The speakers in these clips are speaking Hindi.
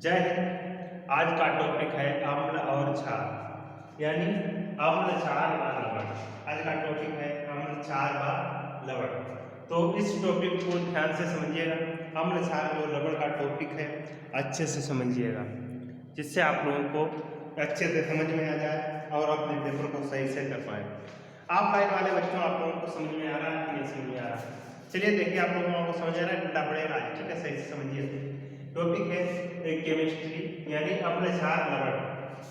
जय हिंद। आज का टॉपिक है अम्ल और क्षार यानी अम्ल क्षार व लवण। आज का टॉपिक है अम्ल क्षार व लवण। तो इस टॉपिक को ध्यान से समझिएगा। अम्ल क्षार और लवण का टॉपिक है, अच्छे से समझिएगा जिससे आप लोगों को अच्छे से समझ में आ जाए और अपने पेपर को सही से कर पाए। आप लाइन वाले बच्चों, आप लोगों को समझ में आ रहा है कि नहीं समझ में आ रहा है? चलिए देखिए, आप लोगों को समझ आ रहा है, डंडा पड़ेगा आज, ठीक है? सही से समझिए। टॉपिक है केमिस्ट्री यानी अम्ल क्षार लवण।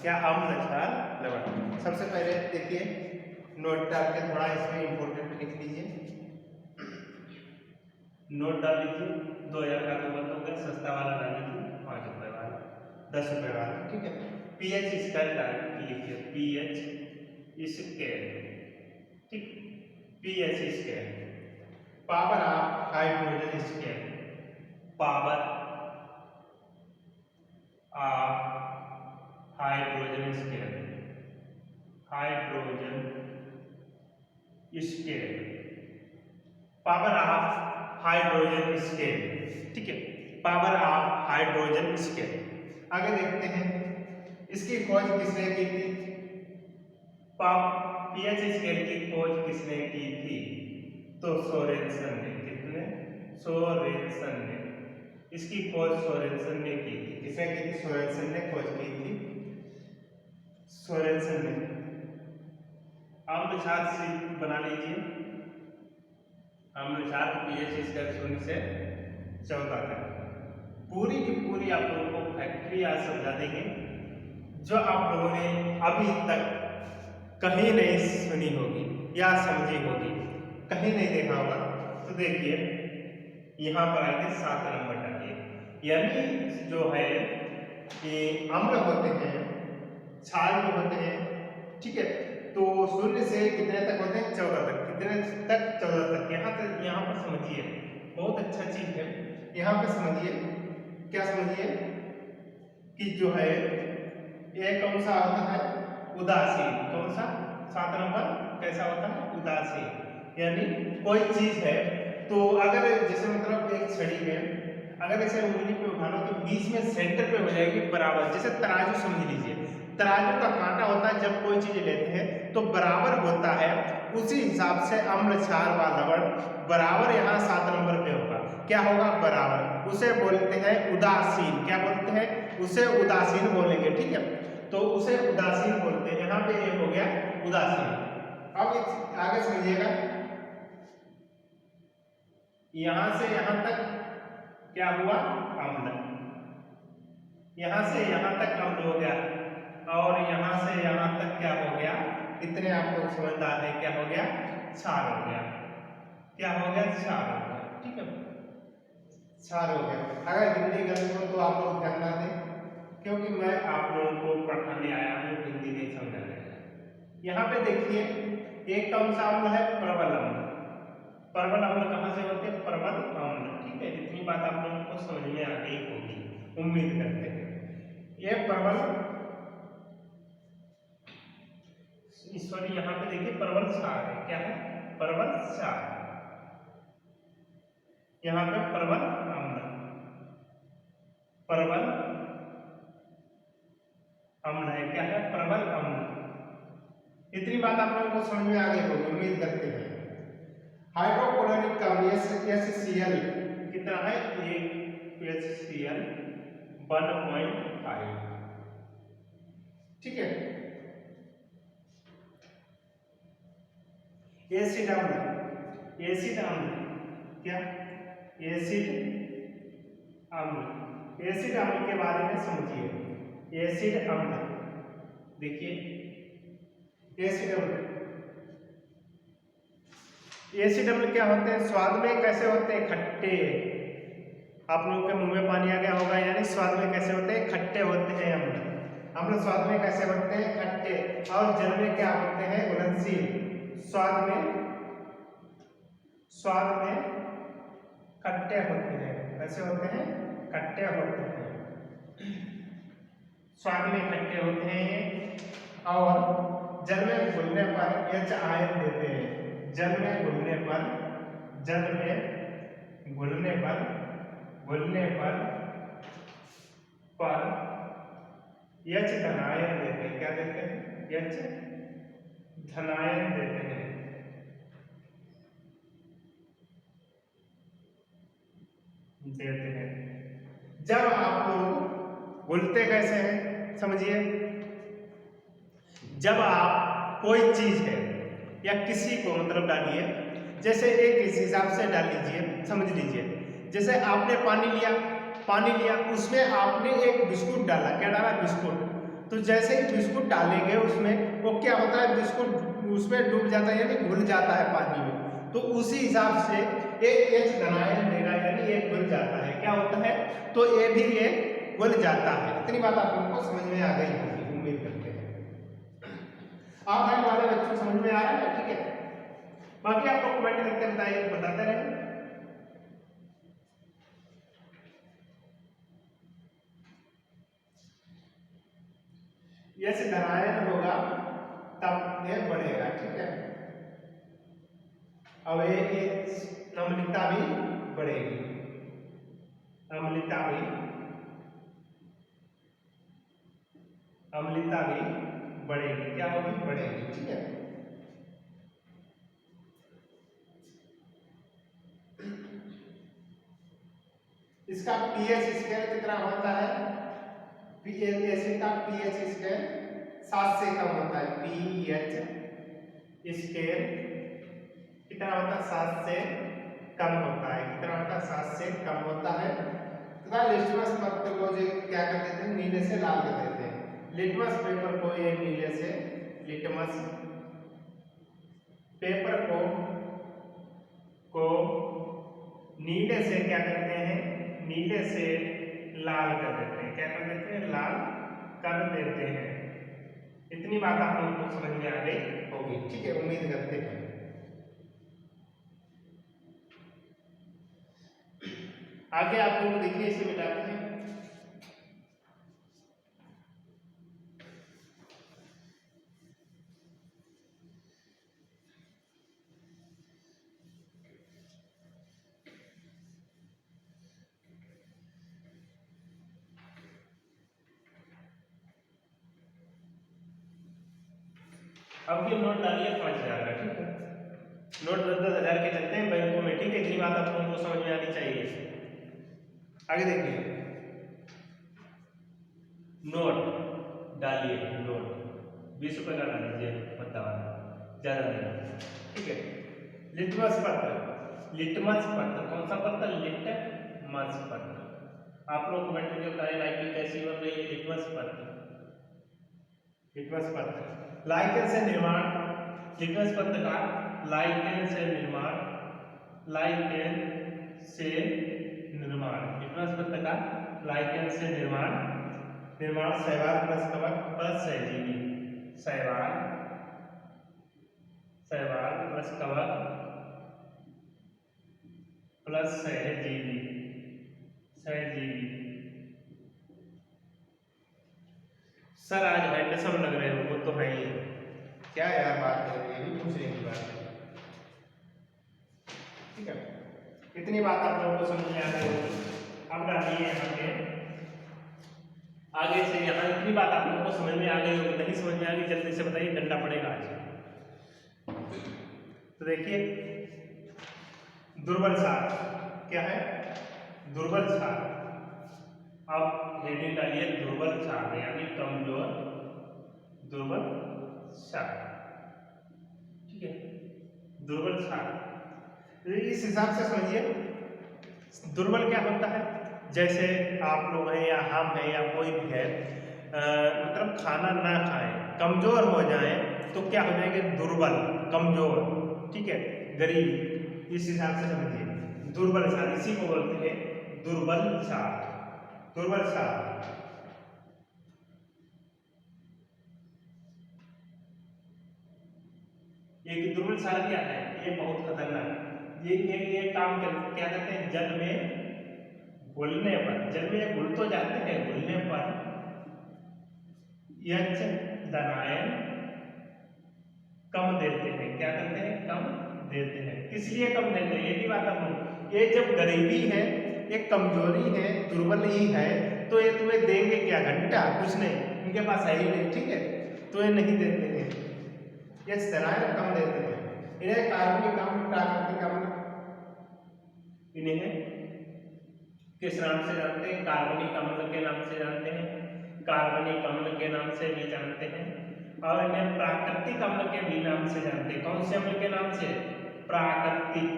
क्या अम्ल क्षार लवण? सबसे पहले देखिए, नोट डाल के थोड़ा इसमें इंपॉर्टेंट लिख लीजिए। नोट डाल लीजिए। 2000 का तो बंद हो गया, सस्ता वाला डाल लीजिए, 5 रुपए वाला, 10 रुपए वाला, ठीक है? पीएच स्केल डाल लीजिए, पीएच स्केल, ठीक? PH scale, power of hydrogen scale, power of hydrogen scale, hydrogen scale, power of hydrogen scale, ठीक है? Power of hydrogen scale. आगे देखते हैं, इसकी खोज किसने की थी? पीएच स्केल की खोज किसने की थी? तो सोरेनसन ने। किसने? सोरेनसन ने। इसकी खोज सोरेनसन ने की थी। किसने की थी? सोरेनसन ने खोज की थी। सोरेनसन ने। अम्ल क्षार से बना लीजिए। अम्ल क्षार पीएच स्केल 0 से 14 तक। पूरी की पूरी आप लोगों को फैक्ट्री आज समझा देंगे जो आप लोगों ने अभी तक कहीं नहीं सुनी होगी या समझी होगी, कहीं नहीं देखा होगा। तो देखिए, यहाँ पर आएंगे 7 नंबर डालिए। यानी जो है कि अम्ल होते हैं, क्षार जो होते हैं, ठीक है? तो 0 से कितने तक होते हैं? 14 तक। कितने तक? 14 तक। यहाँ पर समझिए, बहुत अच्छा चीज है। यहाँ पे समझिए, क्या समझिए कि जो है ये कौन सा होता है? उदासीन। कौन सा? 7 नंबर कैसा होता है? उदासीन। यानी कोई चीज है तो अगर जैसे मतलब एक छड़ी है, अगर इसे उंगली पे उठाना तो बीच में सेंटर पे हो जाएगी बराबर। जैसे तराजू समझ लीजिए, तराजू का कांटा होता है, जब कोई चीज लेते हैं तो बराबर होता है, उसी हिसाब से अम्ल क्षार व लवण बराबर यहाँ 7 नंबर पे होगा। क्या होगा? बराबर। उसे बोलते हैं उदासीन। क्या बोलते हैं? उसे उदासीन बोलेंगे, ठीक है? तो उसे उदासीन बोलते हैं। यहाँ पे एक हो गया उदासीन। अब आगे समझिएगा, यहां से यहां तक क्या हुआ? अम्ल। यहां से यहां तक अम्ल हो गया और यहां से यहां तक क्या हो गया? इतने आप लोग समझदार है, क्या हो गया? क्षार हो गया। क्या हो गया? क्षार हो गया, ठीक है? क्षार हो गया। अगर हिंदी गलत हो तो आप लोग ध्यान ना दें, क्योंकि मैं आप लोगों को पढ़ाने आया हूँ, हिंदी नहीं समझाने आया। यहाँ पे देखिए, एक कौन सा अम्ल है? प्रबल अम्ल। प्रबल अम्ल कहाँ से होते हैं? प्रबल अम्ल, ठीक है? इतनी बात आप लोगों को समझ में आ गई होगी, उम्मीद करते हैं। ये प्रबल, सॉरी, यहाँ पे देखिए प्रबल क्षार है। क्या है? प्रबल क्षार। यहाँ पे प्रबल अम्ल, प्रबल अम्ल है। क्या है? प्रबल अम्ल। इतनी बात आप लोगों को समझ में आ गई होगी, उम्मीद करते हैं। हाइड्रोक्लोरिक अम्ल HCl कितना है? एक HCl 1.5, ठीक है? एसिड अम्ल, एसिड अम्ल, क्या? एसिड अम्ल। एसिड अम्ल के बारे में समझिए। एसिड अम्ल देखिए, एसिड अम्ल, एसिड अम्ल क्या होते हैं? स्वाद में कैसे होते हैं? खट्टे। आप लोगों के मुंह में पानी आ गया होगा, यानी स्वाद में कैसे होते हैं? खट्टे होते हैं अम्ल। अम्ल स्वाद में कैसे होते हैं? खट्टे। और जल में क्या होते हैं? घुलनशील। स्वाद में खट्टे होते हैं। कैसे होते हैं? खट्टे होते हैं। स्वाद में खट्टे होते हैं और जल में घुलने पर H आयन देते हैं। जल में घुलने पर, जल में घुलने पर पर H धनायन देते हैं। क्या देते हैं? H धनायन देते हैं। जब आप लोग बोलते कैसे हैं समझिए, जब आप कोई चीज है या किसी को मतलब डालिए, जैसे एक इस हिसाब से डाल लीजिए, समझ लीजिए, जैसे आपने पानी लिया उसमें आपने एक बिस्कुट डाला। क्या डाला? बिस्कुट। तो जैसे ही बिस्कुट डालेंगे उसमें, वो क्या होता है, बिस्कुट उसमें डूब जाता है, यानी घुल जाता है पानी में। तो उसी हिसाब से एक H धनायन देगा, यानी ये घुल जाता है। क्या होता है? तो ये भी ये घुल जाता है। इतनी बात आप लोगों को समझ में आ गई होगी, उम्मीद करते हैं। आप भाई वाले बच्चों समझ में आ रहा है? ठीक है, बाकी आप लोग कमेंट करके बताइए, बताते रहें। H धनायन होगा तब ये बढ़ेगा। ठीक है, अब ये अम्लता भी बढ़ेगी, अम्लता भी बढ़ेगी। क्या होगी? बढ़ेगी। ठीक है, इसका pH स्केल कितना होता है? एसिड का pH स्केल 7 से कम होता है। pH स्केल कितना होता है? 7 से कम होता है। कितना होता है? 7 से कम होता है। तथा लिटमस पत्र को जो क्या कर देते हैं? नीले से लाल कर देते हैं। लिटमस पेपर को ये नीले से, लिटमस पेपर को नीले से क्या करते हैं? नीले से लाल कर देते हैं। क्या कर देते हैं? लाल कर देते हैं। इतनी बात आप लोगों को समझ में आ गई होगी। ठीक है, उम्मीद करते हैं। आगे आप लोग देखिए, इसे मिटाते हैं। अब ये नोट डालिए 5,000 का। ठीक है, नोट 10,000 के चलते हैं बैंकों में। ठीक है, इतनी बात आप लोगों को समझ में आनी चाहिए। आगे देखिए, नोट डालिए, नोट 20 रुपए का डाल दीजिए, बताओ, ज्यादा नहीं। ठीक है, लिटमस पत्र, लिटमस पत्र कौन सा पत्र? लिटमस पत्र। आप लोग कमेंट करके बताइए राइटिंग कैसी बन रही है? लिटमस पत्र, लिटमस पत्र लाइकेन से निर्माण, लिटमस पत्र का लाइकेन से निर्माण, लाइकेन से निर्माण, लिटमस पत्र का लाइकेन से निर्माण, निर्माण शैवाल प्लस कवक प्लस सहजीवी, शैवाल प्लस कवक प्लस सहजीवी, सहजीवी। सर आज हैंडसम लग रहे हो, वो तो है ही। क्या यार बात कर रही है, ये भी पूछने की बात है। ठीक है, इतनी बात आप लोगों को समझ में आ गई होगी। अब डालिए यहाँ पे आगे से, यहाँ इतनी बात आप लोगों को समझ में आ गई होगी। नहीं समझ में आ गई जल्दी से बताइए, डंडा पड़ेगा आज। तो देखिए, दुर्बल सार क्या है? दुर्बल सार। अब हेडिंग डालिए दुर्बल सार, यानी कमजोर दुर्बल सार। ठीक है, दुर्बल सार। इस हिसाब से समझिए, दुर्बल क्या होता है? जैसे आप लोग हैं या हम हैं या कोई भी है, मतलब खाना ना खाएं, कमजोर हो जाएं, तो क्या हो जाएंगे? दुर्बल, कमजोर। ठीक है, गरीब। इस हिसाब से समझिए, दुर्बल सार, इसी को बोलते हैं दुर्बल सार, दुर्बल सार। ये दुर्बल सार क्या है? ये बहुत खतरनाक, ये काम क्या करते हैं? जल में घुलने पर, जल में घुल तो जाते हैं, घुलने पर H धनायन कम देते हैं। क्या करते हैं? कम देते हैं। किस लिए कम देते हैं? ये भी बात हम, ये जब गरीबी है, एक कमजोरी है, दुर्बल ही है, तो ये तुम्हें देंगे क्या, घंटा? कुछ नहीं, इनके पास है ही नहीं, ठीक है, तो ये नहीं देते हैं, ये शराब कम देते हैं। इन्हें कार्बनिक अम्ल, प्राकृतिक अम्ल, इन्हें किस नाम से जानते हैं? कार्बनिक अम्ल के नाम से जानते हैं, कार्बनिक अम्ल के नाम से भी जानते हैं, और इन्हें प्राकृतिक अम्ल के भी नाम से जानते हैं। कौन से अम्ल के नाम से? प्राकृतिक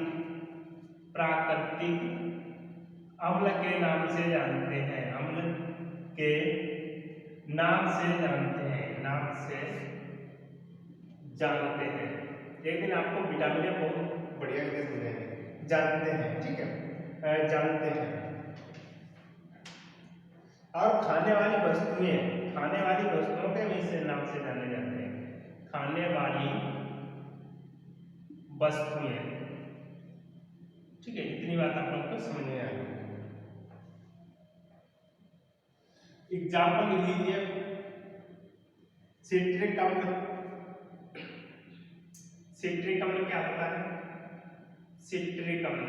अम्ल के नाम से जानते हैं, अम्ल के नाम से जानते हैं, नाम से जानते हैं। एक दिन आपको विटामिन बहुत बढ़िया से समझाएंगे, जानते हैं, ठीक है, जानते हैं। और खाने वाली वस्तुओं के भी इस नाम से जाने जाते हैं, खाने वाली वस्तुएं, ठीक है। इतनी बात आप लोग को समझ में आ गई। एग्जाम्पल लिख लीजिए, सिट्रिक अम्ल। सिट्रिक अम्ल क्या होता है? सिट्रिक अम्ल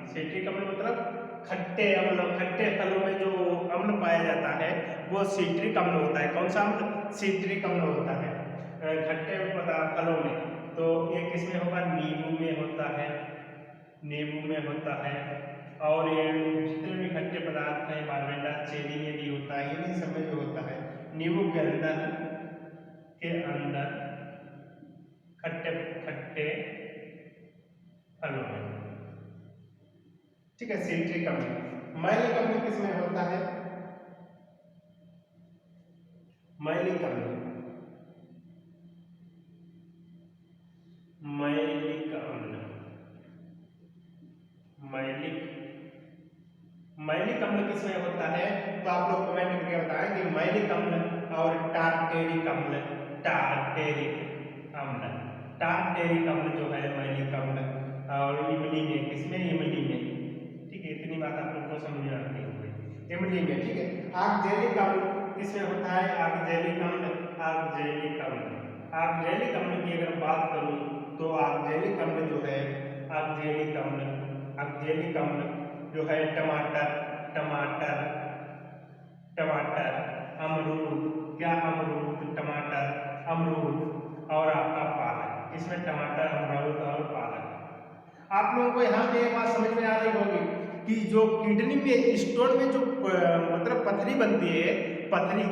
सिट्रिक अम्ल मतलब खट्टे अम्ल, खट्टे फलों में जो अम्ल पाया जाता है वो सिट्रिक अम्ल होता है। कौन सा अम्ल? सिट्रिक अम्ल होता है खट्टे फलों में। तो ये किसमें होगा? नींबू में होता है, नींबू में होता है, और ये जितने भी खट्टे पदार्थ हैं, बारबेडा, चेरी में भी होता है, ये सब में भी होता है। नींबू के अंदर खट्टे फलों में, ठीक है, सिट्रिक अम्ल। मैलिक अम्ल किसमें होता है? मैलिक अम्ल किसमें होता है? तो आप लोग कमेंट करके बताएं कि मैलिक अम्ल और टार्टेरिक अम्ल जो है मैलिक अम्ल, और इमली में, किसमें? इमली में, ठीक है। इतनी बात आप लोग को समझ में आती होगी, इमली में, ठीक है। ऑक्जेलिक अम्ल किसमें होता है? ऑक्जेलिक अम्ल की अगर बात करूं तो ऑक्जेलिक अम्ल जो है टमाटर, अमरूद, क्या अमरूद, टमाटर, अमरूद, और आपका पालक। इसमें टमाटर, अमरूद और पालक। आप लोगों को यहाँ पे एक बात समझ में आ रही होगी कि जो किडनी में, स्टोन में जो मतलब पथरी बनती है, पथरी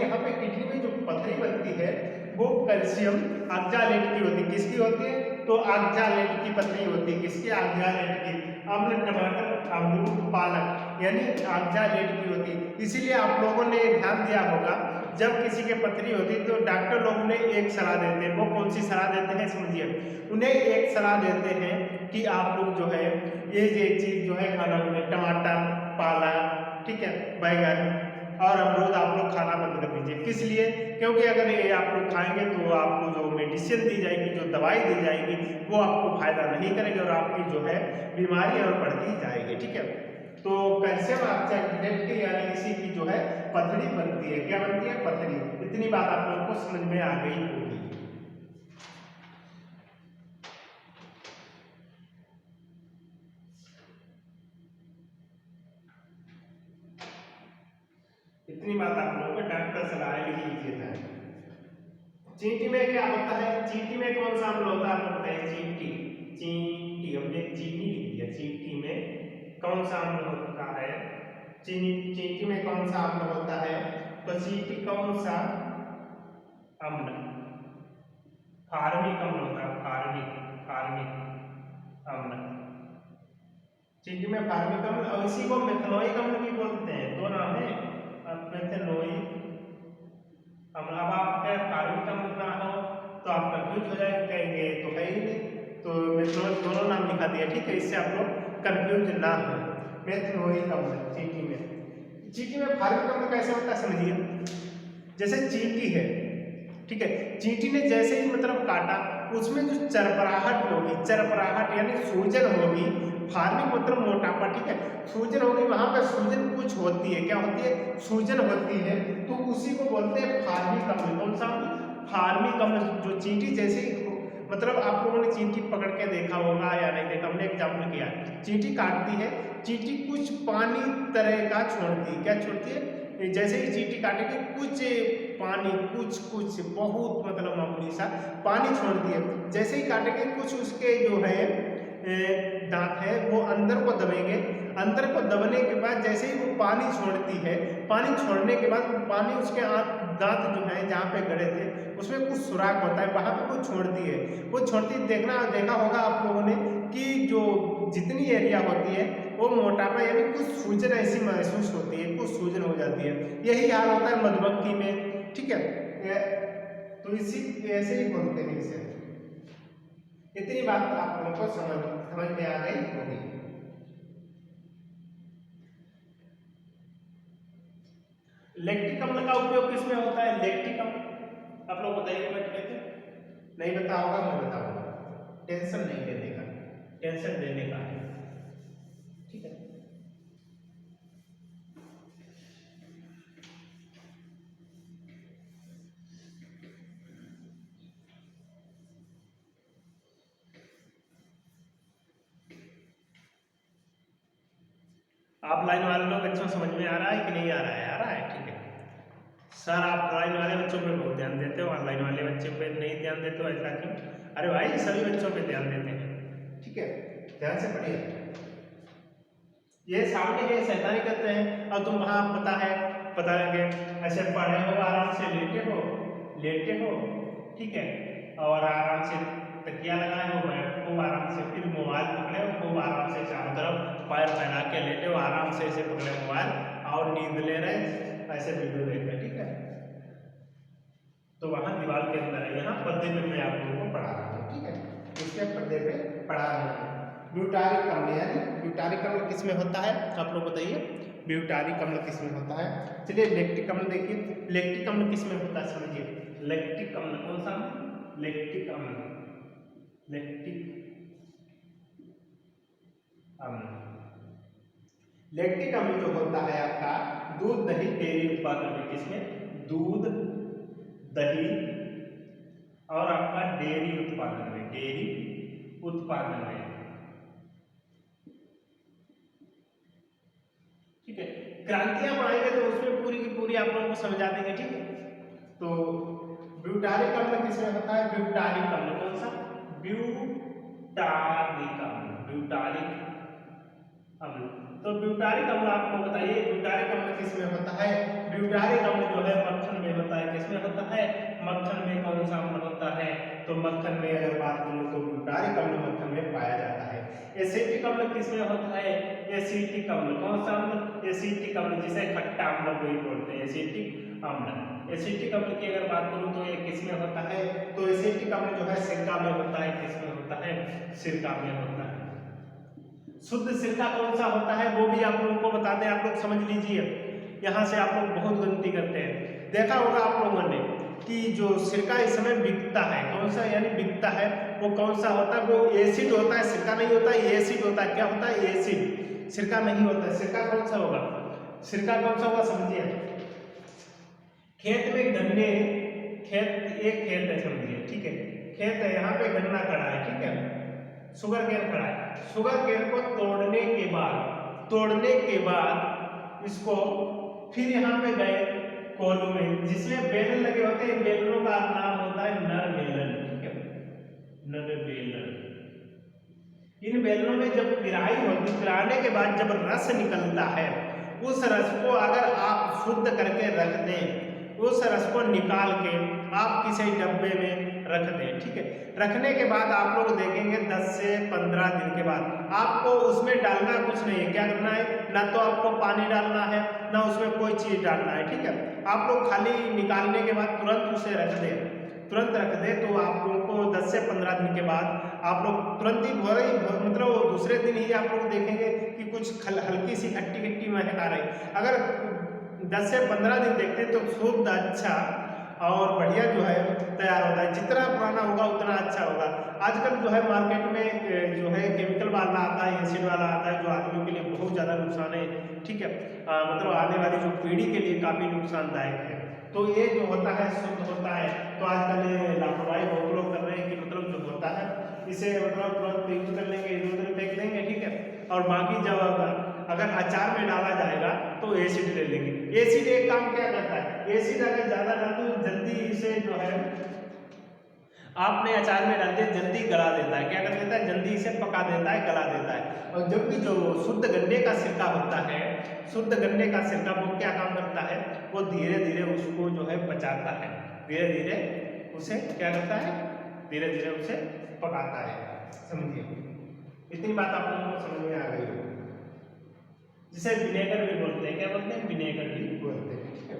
यहाँ पे किडनी में जो पथरी बनती है वो कैल्शियम ऑक्जालेट की होती है। किसकी होती है? तो ऑक्जालेट की पथरी होती है। किसकी? ऑक्जालेट की। अम्ल, टमाटर, अमरूद, पालक, यानी ऑक्जालेट की होती है। इसीलिए आप लोगों ने ध्यान दिया होगा, जब किसी के पथरी होती है तो डॉक्टर लोग उन्हें एक सलाह देते हैं। वो कौन सी सलाह देते हैं? समझिए, उन्हें एक सलाह देते हैं कि आप लोग जो है ये चीज जो है खाना में, टमाटर, पालक, ठीक है, बैगन और अमरूद आप लोग खाना बंद कर दीजिए। किस लिए? क्योंकि अगर ये आप लोग खाएंगे तो आपको जो मेडिसिन दी जाएगी, जो दवाई दी जाएगी, वो आपको फायदा नहीं करेगी और आपकी जो है बीमारी और बढ़ती जाएगी, ठीक है। तो कैल्शियम ऑक्जालेट की, यानी इसी की जो है पथरी बनती है। क्या बनती है? पथरी। इतनी बात आप लोगों को समझ में आ गई होगी। इतनी बात आप लोगों को डॉक्टर सलाह लिख लीजिए। चींटी में क्या होता है? चींटी में कौन सा अम्ल होता है? आपको बताइए। चींटी हमने चीनी लिख दिया। चींटी में कौन सा अम्ल होता है? चींटी में कौन सा अम्ल होता है? तो चींटी कौन सा अम्ल? फार्मिक अम्ल होता है। फार्मिक अम्ल। चींटी में फार्मिक अम्ल, और इसी को मेथनोइक अम्ल भी बोलते हैं। दो नाम है, मेथनोइक अम्ल। अब आपका फार्मिक अम्ल ना हो तो आप कंफ्यूज हो जाएंगे, कहेंगे तो है ही नहीं, तो मेथनोइक दोनों नाम लिखा दिया, ठीक है, इससे आप लोग कंफ्यूज ना हो। मेथनोइक अम्ल चींटी में फार्मिक अम्ल कैसे होता है समझिए। जैसे चींटी है, ठीक है, चींटी ने जैसे ही मतलब काटा, उसमें जो चरपराहट यानी सूजन होगी। फार्मिक मतलब मोटापा, ठीक है, सूजन होगी, वहां पर सूजन कुछ होती है। क्या होती है? सूजन होती है, तो उसी को बोलते हैं फार्मिक अम्ल। कौन सा? फार्मिक अम्ल। जो चींटी जैसे ही मतलब आप लोगों ने चींटी पकड़ के देखा होगा या नहीं देखा, हमने एग्जाम्पल किया, चींटी काटती है, चींटी कुछ पानी तरह का छोड़ती है, क्या छोड़ती है, जैसे ही चींटी काटेगी कुछ पानी, कुछ बहुत मतलब मामूली सा पानी छोड़ती है, जैसे ही काटेगी कुछ उसके जो है दांत है वो अंदर को दबेंगे, अंदर को दबने के बाद जैसे ही वो पानी छोड़ती है, पानी छोड़ने के बाद पानी उसके दांत जो है जहाँ पे गड़े थे उसमें कुछ सुराख होता है, वहाँ पे वो छोड़ती है, वो छोड़ती देखा होगा आप लोगों ने कि जो जितनी एरिया होती है वो मोटापा यानी कुछ सूजन ऐसी महसूस होती है, कुछ सूजन हो जाती है, यही हाल होता है मधुमक्खी में, ठीक है। तो इसी ऐसे ही बोलते हैं इसे। इतनी बात आप लोगों को समझ में आ गई होगी। लैक्टिक अम्ल का उपयोग किसमें होता है, लैक्टिक अम्ल आप लोग बताइए कमेंट करके, नहीं बता होगा मैं बताऊंगा, टेंशन नहीं लेने का, टेंशन देने का है, ठीक है। आप लाइन वाले लोग बच्चों समझ में आ रहा है कि नहीं आ रहा है, आ रहा है, ठीक है। सर आप लाइन वाले बच्चों पे बहुत ध्यान देते हो, ऑनलाइन वाले बच्चों पे नहीं ध्यान देते हो, ऐसा क्यों? अरे भाई सभी बच्चों पे ध्यान देते हैं, ठीक है, ध्यान से पढ़िए। ये सामने ये शैतानी करते हैं और तुम वहां पता लगे ऐसे पढ़े हो, आराम से लेटे हो, ठीक है, और आराम से तकिया लगाए हो, खूब आराम से, फिर मोबाइल पकड़े हो, खूब आराम से चारों तरफ पैर फैला के लेटे हो, आराम से ऐसे पकड़े मोबाइल और नींद ले रहे, ऐसे वीडियो देख रहे, ठीक है। तो वहां दीवार के अंदर है, यहाँ पर्दे पे मैं आप लोगों को पढ़ा रहा हूँ, ठीक है, इसके पर्दे पे पढ़ा रहा हूँ। ब्यूटारिक अम्ल, यानी ब्यूटारिक अम्ल किसमें होता है आप लोग बताइए, ब्यूटारिक अम्ल किसमें होता है। चलिए लैक्टिक अम्ल देखिए, लैक्टिक अम्ल किसमें होता है समझिए, लैक्टिक अम्ल कौन सा, लैक्टिक अम्ल, लैक्टिक अम्ल, लैक्टिक अम्ल जो होता है आपका दूध दही डेयरी उत्पादन में, किसमें, दूध दही और आपका डेयरी उत्पादन में, डेयरी उत्पादन में, ठीक है। क्रांतियां पढ़ाएंगे तो उसमें पूरी की पूरी आप लोगों को समझा देंगे, ठीक है। तो ब्यूटारिक अम्ल किसमें होता है, ब्यूटारिक अम्ल कौन सा, ब्यूटारिक अम्ल, ब्यूटारिक अम्ल। तो ब्यूटारिक अम्ल आपको बताइए ब्यूटारिक अम्ल किसमें होता है, ब्यूटारिक अम्ल जो है मक्खन में होता है, किसमें होता है, मक्खन में। कौन सा अम्ल होता है, तो मक्खन में अगर बात करूं तो ब्यूटारिक अम्ल मक्खन में पाया जाता है। एसिटिक अम्ल किसमें होता है, एसिटिक अम्ल, कौन सा अम्ल, एसिटिक अम्ल, जिसे खट्टा अम्ल भी बोलते हैं, एसिटिक अम्ल। एसिटिक अम्ल की अगर बात करूं तो ये किसमें होता है, तो एसिटिक अम्ल जो है सिरका में होता है, किसमें होता है, सिरका में होता है। शुद्ध सिरका कौन सा होता है वो भी आप लोगों को बता दें, आप लोग समझ लीजिए, यहाँ से आप लोग बहुत गलती करते हैं। देखा होगा आप लोगों ने कि जो सिरका इस समय बिकता है, कौन सा यानी बिकता है, वो कौन सा होता है, वो एसिड होता है, सिरका नहीं होता है, एसिड होता है। क्या होता है, एसिड, सिरका नहीं होता है। सिरका कौन सा होगा, सिरका कौन सा होगा समझिए, खेत में गन्ने, खेत एक खेत है समझिए, ठीक है, खेत है, यहाँ पे गन्ना खड़ा है, ठीक है, शुगर केन खड़ा है, शुगर केन को तोड़ने के बाद इसको फिर यहाँ पे गए कोलू में, जिसमें बेलन लगे होते हैं, बेलनों का नाम होता है नर बेलन, ठीक है, नर बेलन। इन बेलनों में जब पिराई होती, पिराने के बाद जब रस निकलता है, उस रस को अगर आप शुद्ध करके रख दें, उस रस को निकाल के आप किसी डब्बे में रख दें, ठीक है। रखने के बाद आप लोग देखेंगे 10 से 15 दिन के बाद आपको उसमें डालना कुछ नहीं है, क्या करना है, ना तो आपको पानी डालना है ना उसमें कोई चीज डालना है, ठीक है। आप लोग खाली निकालने के बाद तुरंत उसे रख दें, तुरंत रख दें, तो आप लोगों को 10 से 15 दिन के बाद आप लोग तुरंत ही मतलब दूसरे दिन ही आप लोग देखेंगे कि कुछ हल्की सी खट्टी खट्टी महक आ रही। अगर 10 से 15 दिन देखते हैं तो शुद्ध अच्छा और बढ़िया जो है तैयार होता है, जितना पुराना होगा उतना अच्छा होगा। आजकल जो है मार्केट में जो है केमिकल वाला आता है, एसिड वाला आता है, जो आदमियों के लिए बहुत ज़्यादा नुकसान है, ठीक है, मतलब आने वाली जो पीढ़ी के लिए काफ़ी नुकसानदायक है। तो ये जो होता है शुद्ध होता है, तो आजकल लापरवाही बहुत लोग कर रहे हैं कि मतलब जो होता है, इसे मतलब तुरंत यूज कर लेंगे, इधर उधर फेंक देंगे, ठीक है। और बाकी जब अगर अचार में डाला जाएगा तो एसिड ले लेंगे। एसिड एक काम क्या करता है, एसिड अगर ज्यादा डाल दो जल्दी इसे जो है आपने अचार में डाल दिया जल्दी गला देता है, क्या कर देता है, जल्दी इसे पका देता है, गला देता है। और जब भी जो शुद्ध गन्ने का सिरका होता है, शुद्ध गन्ने का सिरका वो क्या काम करता है, वो धीरे धीरे उसको जो है पचाता है, धीरे धीरे उसे क्या करता है, धीरे धीरे उसे पकाता है। समझिए, इतनी बात आप लोगों को समझ में आ गई हो। जिसे विनेगर भी बोलते हैं, क्या बोलते हैं, विनेगर भी बोलते हैं, ठीक है।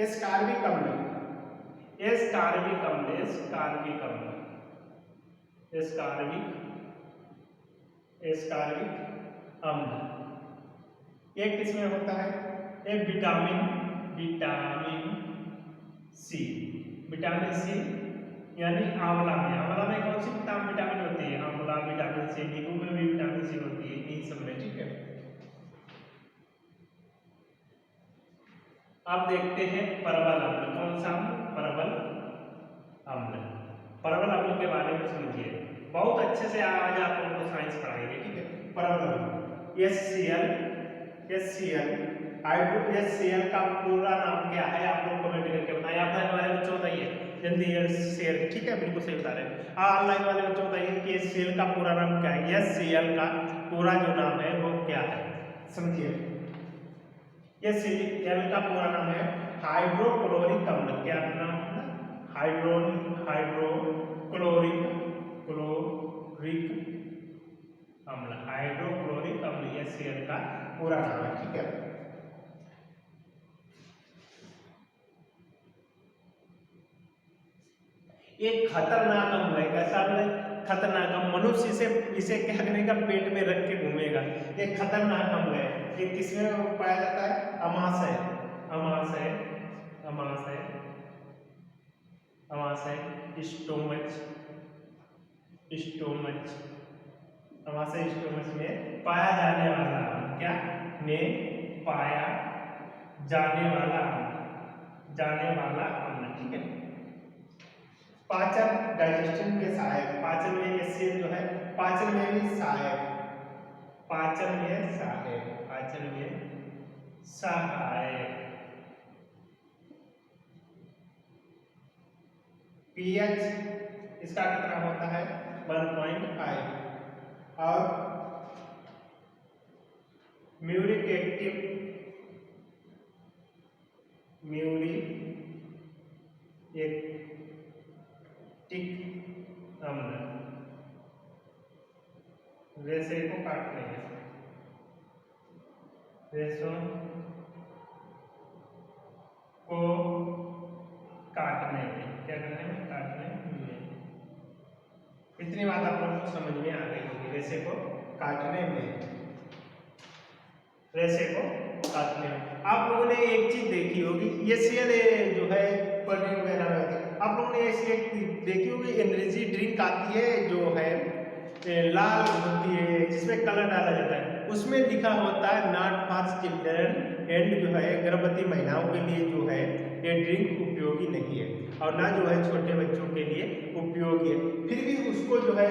एस्कार्बिक अम्ल, एस्कार्बिक अम्ल, एस्कार्बिक अम्ल, एस्कार्बिक, एस्कार्बिक अम्ल एक किसमें होता है, एक vitamin, vitamin C, vitamin C यानी आंवला में, आंवला में कौन सी विटामिन होती है, आंवला विटामिन सी, नींबू में भी विटामिन सी होती है, इन सब में, ठीक है। अब देखते हैं परवल अम्ल, कौन सा अम्ल, परवल अम्ल। परवल अम्ल के बारे में समझिए, बहुत अच्छे से आज आप लोगों को साइंस पढ़ाएंगे, ठीक है। परवल अम्ल HCl, HCl हाइड्रो, HCl का पूरा नाम क्या है आप लोग कमेंट करके बताइए। ऑफलाइन वाले बच्चों बताइए जल्दी, HCl, ठीक है, बिल्कुल सही बता रहे हैं। ऑनलाइन वाले बच्चों बताइए कि HCl का पूरा नाम क्या है, HCl का पूरा जो नाम है वो क्या है, समझिए। HCl का पूरा नाम है हाइड्रोक्लोरिक अम्ल, क्या नाम है, हाइड्रोक्लोरिक, क्लोरिक अम्ल, हाइड्रोक्लोरिक अम्ल HCl का पूरा नाम है, ठीक है। एक खतरनाक अम्ल है, कैसा अम्ल है, खतरनाक अम्ल, मनुष्य इसे क्या करेगा, पेट में रख के घूमेगा। एक खतरनाक अम्ल है, ये किसमें पाया जाता है, अमाशय, अमाशय, अमाशय, अमाशय, स्टोमच, स्टोमच, अमाशय स्टोमच में पाया जाने वाला अम्ल, क्या में पाया जाने वाला अम्ल, जाने वाला अम्ल, ठीक है। पाचन, डाइजेशन के सहायक, पाचन में HCl जो है पाचन में भी सहायक, पाचन में सहायक, पाचन में सहायक। pH इसका कितना होता है, 1.5, और म्यूरिक एक्टिव, म्यूरिक अम्ल, रेशे को काटने में, रेशों को काटने में, क्या करने में, काटने में। इतनी बात आप लोगों को समझ में आ गई होगी, रेशे को काटने में, रेशे को काटने में। आप लोगों ने एक चीज देखी होगी, ये शेयर जो है पनीर वगैरह में होती है, आप लोगों ने ऐसी एक देखी होगी, एनर्जी ड्रिंक आती है जो है लाल होती है, जिसमें कलर डाला जाता है, उसमें लिखा होता है नॉट फॉर चिल्ड्रन एंड जो है गर्भवती महिलाओं के लिए जो है ये ड्रिंक उपयोगी नहीं है, और ना जो है छोटे बच्चों के लिए उपयोगी है। फिर भी उसको जो है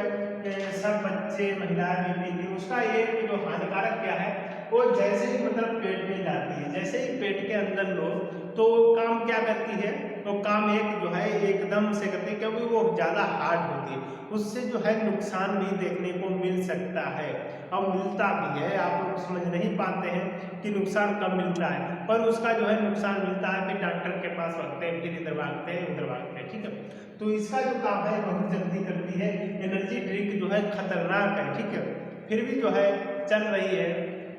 सब बच्चे महिलाएं भी पीती है। उसका एक जो हानिकारक क्या है, वो जैसे ही मतलब पेट में जाती है, जैसे ही पेट के अंदर लो तो काम क्या करती है, तो काम एक जो है एकदम से करती है, क्योंकि वो ज़्यादा हार्ड होती है, उससे जो है नुकसान भी देखने को मिल सकता है, और मिलता भी है। आप लोग समझ नहीं पाते हैं कि नुकसान कब मिलता है, पर उसका जो है नुकसान मिलता है, फिर डॉक्टर के पास भागते हैं, फिर इधर भागते हैं, उधर भागते हैं, ठीक है। तो इसका जो काम है बहुत जल्दी करती है। एनर्जी ड्रिंक जो है खतरनाक है, ठीक है, फिर भी जो है चल रही है,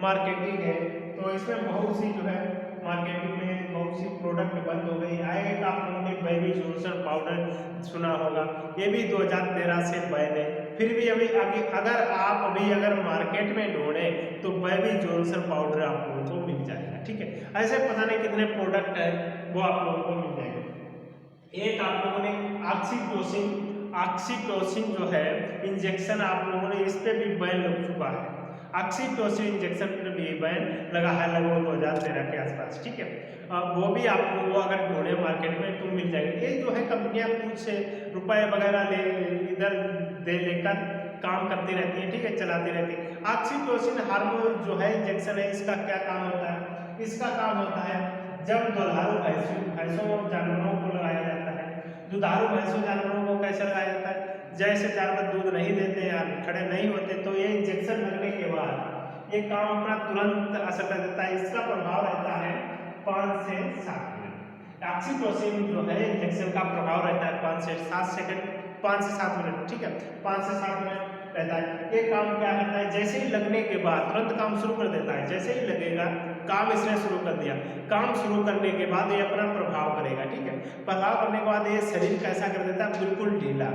मार्केटिंग है, तो इसमें बहुत सी जो है मार्केटिंग में बहुत सी प्रोडक्ट बंद हो गई। आएगा आप लोगों ने बेबी जॉनसन पाउडर सुना होगा, ये भी 2013 से बैन है, फिर भी अभी आगे अगर मार्केट में ढूंढें तो बेबी जॉनसन पाउडर आप लोगों को मिल जाएगा, ठीक है। ऐसे पता नहीं कितने प्रोडक्ट है वो आप लोगों को मिल जाएगा। एक आप लोगों ने ऑक्सीटोसिन जो है इंजेक्शन, आप लोगों ने इस पे भी बैन लग चुका है। ऑक्सीटोसिन इंजेक्शन पर भी बैन लगा है लगभग 2013 के आसपास, ठीक है। वो भी आपको वो अगर ढूंढे मार्केट में तो मिल जाएगी। ये जो है कंपनियां कुछ रुपए वगैरह ले इधर दे लेकर काम करती रहती है, ठीक है, चलाती रहती है। ऑक्सीटोसिन हार्मोन जो है इंजेक्शन है, इसका क्या काम होता है? इसका काम होता है जब दुधारू भैंसों जानवरों को लगाया जाता है। दुधारू भैंसों जानवरों को कैसे लगाया जाता है? जैसे जानवर दूध नहीं देते या खड़े नहीं होते तो ये इंजेक्शन लगने के बाद ये काम अपना तुरंत असर कर देता है। इसका प्रभाव रहता है 5 से 7 मिनट। ऑक्सीटोसिन जो है इंजेक्शन का प्रभाव रहता है 5 से 7 सेकंड, 5 से 7 मिनट, ठीक है, 5 से 7 मिनट रहता है। ये काम क्या करता है? जैसे ही लगने के बाद तुरंत काम शुरू कर देता है। जैसे ही लगेगा काम इसने शुरू कर दिया, काम शुरू करने के बाद ये अपना प्रभाव करेगा, ठीक है। प्रभाव करने के बाद ये शरीर कैसा कर देता है? बिल्कुल ढीला।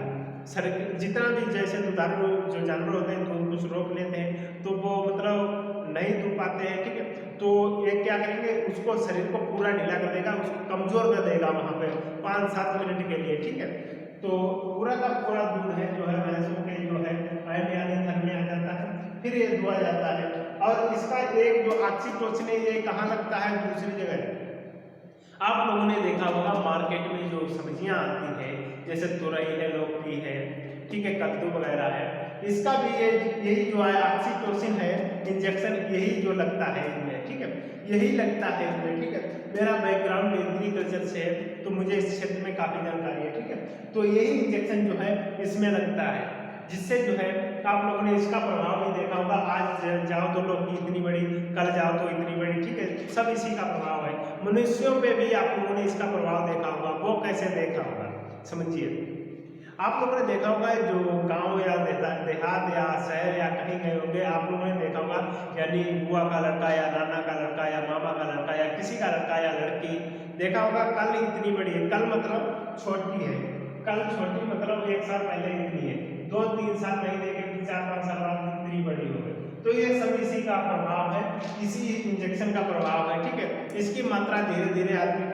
शरीर जितना भी जैसे दुधारू जो जानवर होते हैं तो कुछ रोक लेते हैं तो वो मतलब नहीं दूध पाते हैं, ठीक है, तो ये क्या करेंगे? उसको शरीर को पूरा ढीला कर देगा, उसको कमजोर कर देगा वहाँ पे 5-7 मिनट के लिए, ठीक है। तो पूरा का पूरा दूध है जो है भैंसों के जो है ऐड यानी थन में आ जाता है, फिर ये धुआ जाता है। और इसका एक जो ऑक्सीटोसिन है ये कहाँ लगता है? दूसरी जगह। आप लोगों ने देखा होगा मार्केट में जो सब्जियां आती है जैसे तुरई है, लौकी है, ठीक है, कद्दू वगैरह है, इसका भी ये यही जो है ऑक्सीटोसिन है इंजेक्शन यही जो लगता है इनमें, ठीक है, यही लगता है इनमें, ठीक है। मेरा बैकग्राउंड एग्रीकल्चर से है तो मुझे इस क्षेत्र में काफ़ी जानकारी है, ठीक है। तो यही इंजेक्शन जो है इसमें लगता है, जिससे जो है आप लोगों ने इसका प्रभाव भी देखा होगा। आज जाओ तो लौकी इतनी बड़ी, कल जाओ तो इतनी बड़ी, ठीक है, सब इसी का प्रभाव है। मनुष्यों पे भी आप लोगों ने इसका प्रभाव देखा होगा। वो कैसे देखा होगा समझिए। आप लोगों ने देखा होगा जो गांव या देहात या शहर या कहीं गए होंगे, आप लोगों ने देखा होगा यानी बुआ का लड़का या नाना का लड़का या मामा का लड़का या किसी का लड़का या लड़की देखा होगा कल इतनी बड़ी है। कल मतलब छोटी है, कल छोटी मतलब 1 साल पहले इतनी है, 2-3 साल नहीं देखे 4-5 साल बाद इतनी बड़ी हो गई। तो ये सब इसी का प्रभाव है, इसी इंजेक्शन का प्रभाव है, ठीक है। इसकी मात्रा धीरे धीरे आदमी